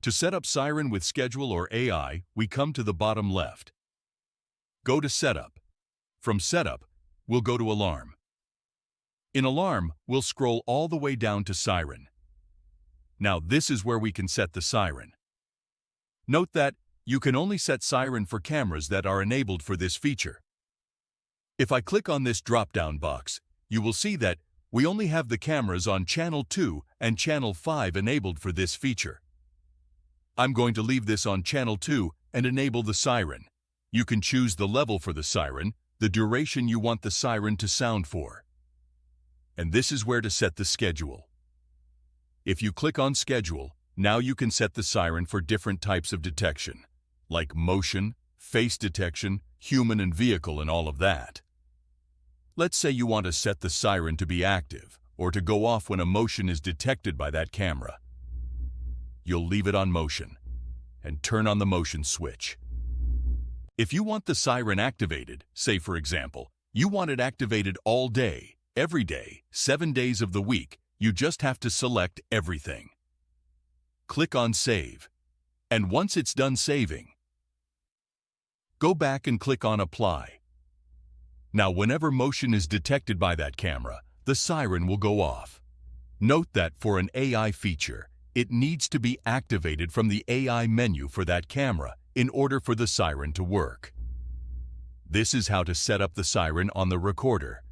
To set up Siren with Schedule or AI, we come to the bottom left. Go to Setup. From Setup, we'll go to Alarm. In Alarm, we'll scroll all the way down to Siren. Now this is where we can set the Siren. Note that you can only set Siren for cameras that are enabled for this feature. If I click on this drop-down box, you will see that we only have the cameras on Channel 2 and Channel 5 enabled for this feature. I'm going to leave this on Channel 2 and enable the Siren. You can choose the level for the Siren, the duration you want the Siren to sound for. And this is where to set the schedule. If you click on Schedule, now you can set the Siren for different types of detection, like motion, face detection, human and vehicle, and all of that. Let's say you want to set the Siren to be active, or to go off when a motion is detected by that camera. You'll leave it on motion, and turn on the motion switch. If you want the Siren activated, say for example, you want it activated all day, every day, 7 days of the week, you just have to select everything. Click on Save, and once it's done saving, go back and click on Apply. Now whenever motion is detected by that camera, the Siren will go off. Note that for an AI feature, it needs to be activated from the AI menu for that camera in order for the Siren to work. This is how to set up the Siren on the recorder.